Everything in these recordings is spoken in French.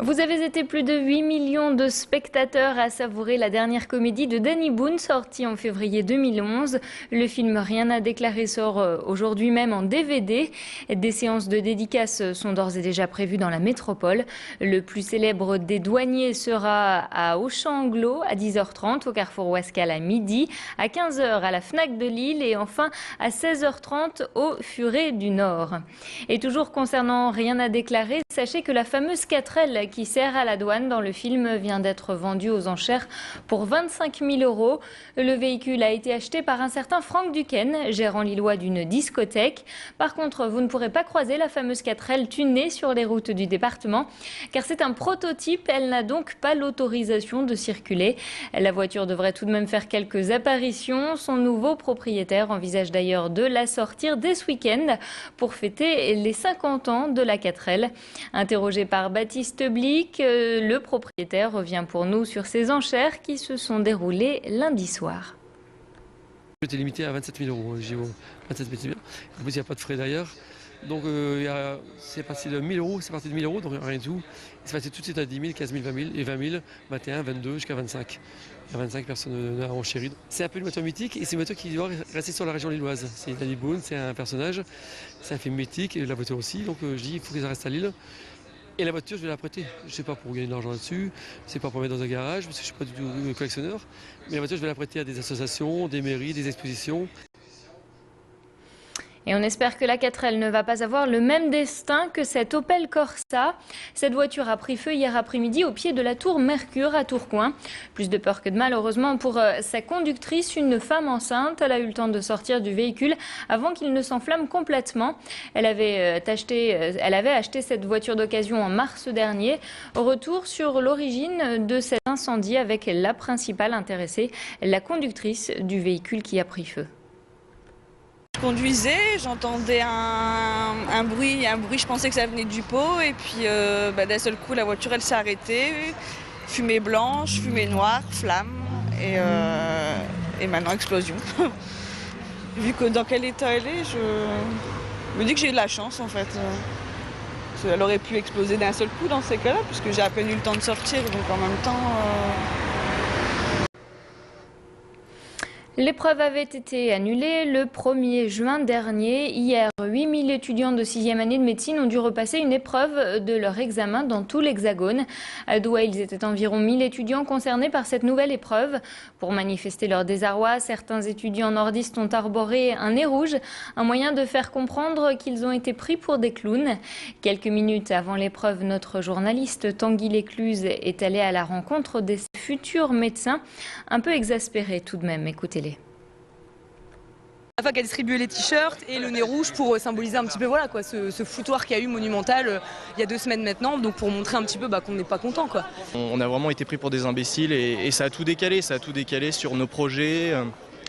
Vous avez été plus de 8 millions de spectateurs à savourer la dernière comédie de Danny Boone, sortie en février 2011. Le film Rien à déclarer sort aujourd'hui même en DVD. Des séances de dédicaces sont d'ores et déjà prévues dans la métropole. Le plus célèbre des douaniers sera à Auchan-Anglo à 10h30, au Carrefour Ouascal à midi, à 15h à la Fnac de Lille et enfin à 16h30 au Furet du Nord. Et toujours concernant Rien à déclarer, sachez que la fameuse 4L qui sert à la douane dans le film vient d'être vendue aux enchères pour 25 000 €. Le véhicule a été acheté par un certain Franck Duquesne, gérant lillois d'une discothèque. Par contre, vous ne pourrez pas croiser la fameuse 4L tunée sur les routes du département, car c'est un prototype, elle n'a donc pas l'autorisation de circuler. La voiture devrait tout de même faire quelques apparitions. Son nouveau propriétaire envisage d'ailleurs de la sortir dès ce week-end pour fêter les 50 ans de la 4L. Interrogé par Baptiste Blic, le propriétaire revient pour nous sur ces enchères qui se sont déroulées lundi soir. J'étais limité à 27 000 €, JO. 27 000 €. En plus, il n'y a pas de frais d'ailleurs. Donc c'est parti de 1 000 €, c'est parti de 1 000 €, donc rien du tout. C'est passé tout de suite à 10 000, 15 000, 20 000, et 20 000, 21, 22, jusqu'à 25. Il y a 25 personnes en chérie. C'est un peu une voiture mythique et c'est une voiture qui doit rester sur la région lilloise. C'est Danny Boone, c'est un personnage, c'est un film mythique et la voiture aussi. Donc je dis il faut que ça reste à Lille. Et la voiture, je vais la prêter. Je ne sais pas pour gagner de l'argent là-dessus, c'est pas pour mettre dans un garage, parce que je ne suis pas du tout collectionneur. Mais la voiture, je vais la prêter à des associations, des mairies, des expositions. Et on espère que la 4L ne va pas avoir le même destin que cette Opel Corsa. Cette voiture a pris feu hier après-midi au pied de la tour Mercure à Tourcoing. Plus de peur que de mal, heureusement, pour sa conductrice, une femme enceinte. Elle a eu le temps de sortir du véhicule avant qu'il ne s'enflamme complètement. Elle avait acheté cette voiture d'occasion en mars dernier. Retour sur l'origine de cet incendie avec la principale intéressée, la conductrice du véhicule qui a pris feu. Je conduisais, j'entendais un bruit, je pensais que ça venait du pot et puis d'un seul coup la voiture elle s'est arrêtée, fumée blanche, fumée noire, flamme et maintenant explosion. Vu que dans quel état elle est, je me dis que j'ai eu de la chance en fait. Elle aurait pu exploser d'un seul coup dans ces cas-là puisque j'ai à peine eu le temps de sortir, donc en même temps... L'épreuve avait été annulée le 1er juin dernier. Hier, 8 000 étudiants de 6e année de médecine ont dû repasser une épreuve de leur examen dans tout l'Hexagone. À Douai, ils étaient environ 1 000 étudiants concernés par cette nouvelle épreuve. Pour manifester leur désarroi, certains étudiants nordistes ont arboré un nez rouge, un moyen de faire comprendre qu'ils ont été pris pour des clowns. Quelques minutes avant l'épreuve, notre journaliste Tanguy Lécluse est allé à la rencontre des futurs médecins, un peu exaspérés tout de même. Écoutez-les. La fac a distribué les t-shirts et le nez rouge pour symboliser un petit peu voilà, quoi, ce foutoir qu'il y a eu monumental il y a 2 semaines maintenant, donc pour montrer un petit peu qu'on n'est pas content. Quoi. On a vraiment été pris pour des imbéciles et ça a tout décalé sur nos projets,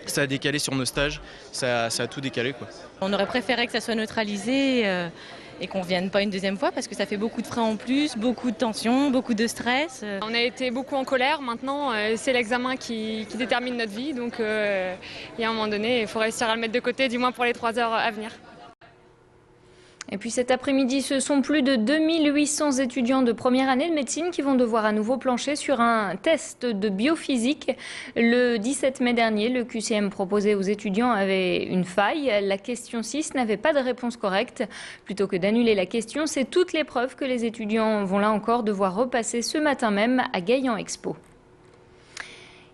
ça a décalé sur nos stages, ça a tout décalé. Quoi. On aurait préféré que ça soit neutralisé et qu'on ne vienne pas une deuxième fois parce que ça fait beaucoup de frais en plus, beaucoup de tension, beaucoup de stress. On a été beaucoup en colère, maintenant c'est l'examen qui détermine notre vie, donc il y a un moment donné, il faut réussir à le mettre de côté, du moins pour les 3 heures à venir. Et puis cet après-midi, ce sont plus de 2800 étudiants de première année de médecine qui vont devoir à nouveau plancher sur un test de biophysique. Le 17 mai dernier, le QCM proposé aux étudiants avait une faille. La question 6 n'avait pas de réponse correcte. Plutôt que d'annuler la question, c'est toute l'épreuve que les étudiants vont là encore devoir repasser ce matin même à Gaillan Expo.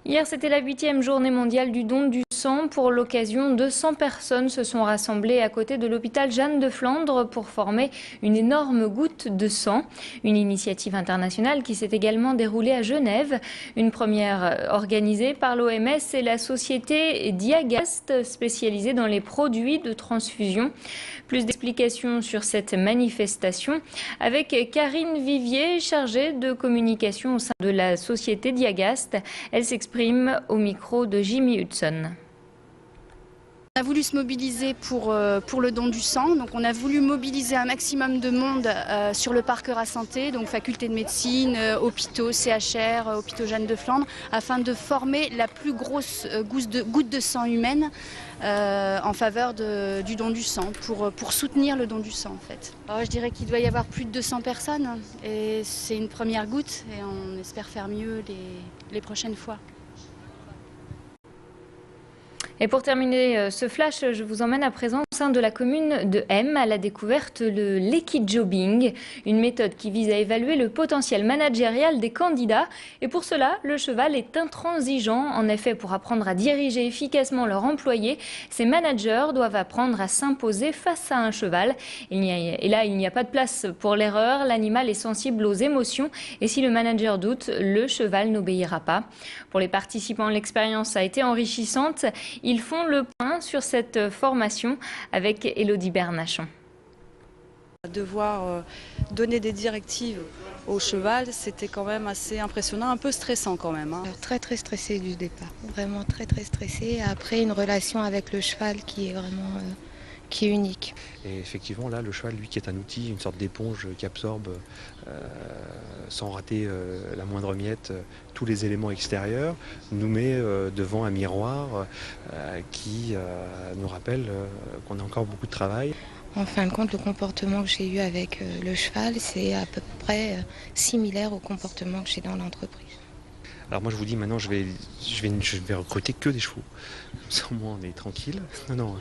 Hier, c'était la 8e journée mondiale du don du sang. Pour l'occasion, 200 personnes se sont rassemblées à côté de l'hôpital Jeanne de Flandre pour former une énorme goutte de sang. Une initiative internationale qui s'est également déroulée à Genève. Une première organisée par l'OMS et la société Diagast, spécialisée dans les produits de transfusion. Plus d'explications sur cette manifestation avec Karine Vivier, chargée de communication au sein de la société Diagast. Elle s'exprime au micro de Jimmy Hudson. On a voulu se mobiliser pour le don du sang, donc on a voulu mobiliser un maximum de monde sur le parc Eura-Santé, donc faculté de médecine, hôpitaux, CHR, hôpitaux Jeanne de Flandre, afin de former la plus grosse goutte de sang humaine en faveur du don du sang, pour soutenir le don du sang en fait. Alors, je dirais qu'il doit y avoir plus de 200 personnes et c'est une première goutte et on espère faire mieux les prochaines fois. Et pour terminer ce flash, je vous emmène à présent au sein de la commune de M à la découverte de l'équijobbing, une méthode qui vise à évaluer le potentiel managérial des candidats. Et pour cela, le cheval est intransigeant. En effet, pour apprendre à diriger efficacement leurs employés, ces managers doivent apprendre à s'imposer face à un cheval. Et là, il n'y a pas de place pour l'erreur. L'animal est sensible aux émotions et si le manager doute, le cheval n'obéira pas. Pour les participants, l'expérience a été enrichissante. Ils font le point sur cette formation avec Élodie Bernachon. Devoir donner des directives au cheval, c'était quand même assez impressionnant, un peu stressant quand même. Très très stressé du départ, vraiment très très stressé. Après une relation avec le cheval qui est vraiment qui est unique. Et effectivement là le cheval lui qui est un outil, une sorte d'éponge qui absorbe sans rater la moindre miette tous les éléments extérieurs, nous met devant un miroir qui nous rappelle qu'on a encore beaucoup de travail. En fin de compte, le comportement que j'ai eu avec le cheval, c'est à peu près similaire au comportement que j'ai dans l'entreprise. Alors moi je vous dis maintenant je vais recruter que des chevaux. Comme ça au moins on est tranquille. Non.